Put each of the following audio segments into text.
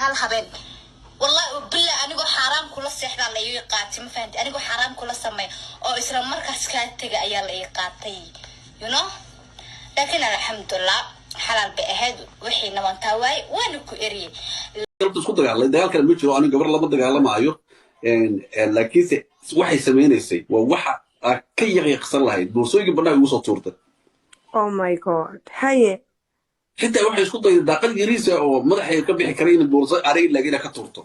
هل هبين والله بالله أنا جو حرام كل السحر على يقاتي ما فهمت أنا جو حرام كل السماء أو إسلام مركز كاتجا أيال يقاتي you know لكن الحمد لله حلال بأهد وحي نمان تواي وأنا كإري قلت اسكت على ده كان بيجرو أنا قبل لما دقى لما عيو لكن waxay sameeynayay waa waxa ka yaqsan lahayd boorsooyinka bannaanka ugu soo tuurtay oh my god haye xitaa waxay isku dayday daaqad yariisa oo madaxay ka bixi karay in boorso arig laagina ka tuurto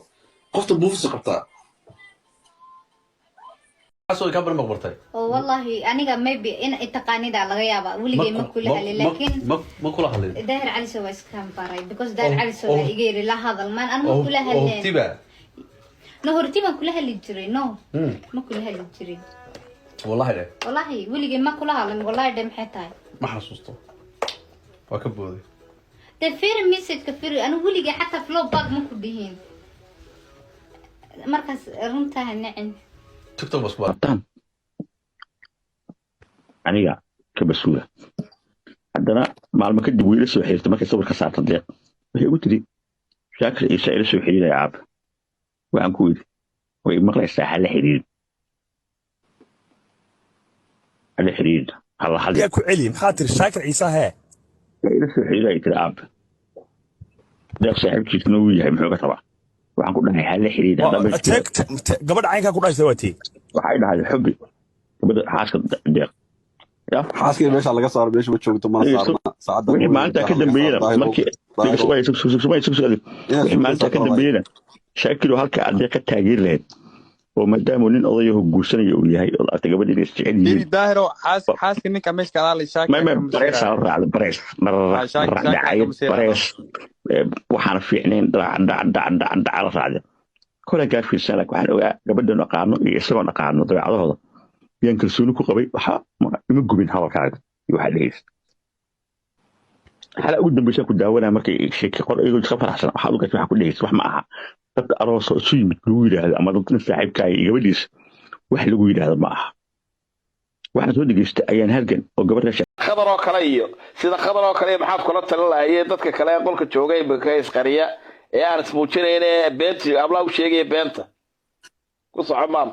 qofta buufis qabtaa asoo ka barma qortay oo wallahi aniga maybe in taqaanida laga yaaba waligay ma kula halay laakiin ma kula halay daahir cali soo iskaan baray because daahir cali soo igeeri la hadal man an ma kula halay tiba no horti ma kula halay jiray no ma kula halay jiray wallahi waligay ma kula halay wallahi dam xataa ما حسوسته وكبودي ده فير ميسج كفير انا ولي حتى فلو باك ما كدهين مركز رمتها النعم تكتب بس بقى aniga ka basuula haddana maalmo kadib wiila soo xiriirtay markay sawirka saartay deeq waxay ugu tiri shaakir isa ila soo xiriiray aab waxaan ku yiri way maqlaysaa hal xiriir هلا حد ياكو علي محاتر شاكر عيسى ها لا سحيلة تلعب ده صاحب تكنولوجيا هي محوقة طبعا waxaan ku dhahay hal xiriir هذا gabadha caynka ku dhaysay waati waxay dhahay xubbi gabadha xaaska deeq ya xaaska meesha laga saaro meesha ma joogto ma saarna saacada wixii maanta ka dambeeyay markii wixii maanta ka dambeeyay shaakir halka adeeg ka taageer lahayd ومدام nin odayahu guursanaya uu yahay oo aad gabadha inay jecel yihiin daahiro xaaska ninka meesha kala la shaakir ma barees raacdo barees waxaan fiicneen dhaca raacdo kala gaar fiirsana waxaan ogaa gabadhan aqaano iyo isagoo aqaano dabeecadooda yaan kalsooni ku qabay waxa ima gubin hadalkaaga iyo waxa dhegeys hala ugu dambeysay ku daawanaa markay sheekay qor iyagu ka faraxsan waxa uu waxa ku dhegeys wax ma aha dad aroos oo yimid lagu yiraahdo ama dadka saaxiibkaaga iyo gabadhiis wax lagu yiraahdo ma aha waxaan soo dhageystay ayaan halgan oo gabadha khabar oo kale iyo sida khabar oo kale maxaad kula talin lahayd dadka kale ee qolka joogay ka isqariya ee aan ismuujinayna beenti abla u sheegay beenta ku socomaan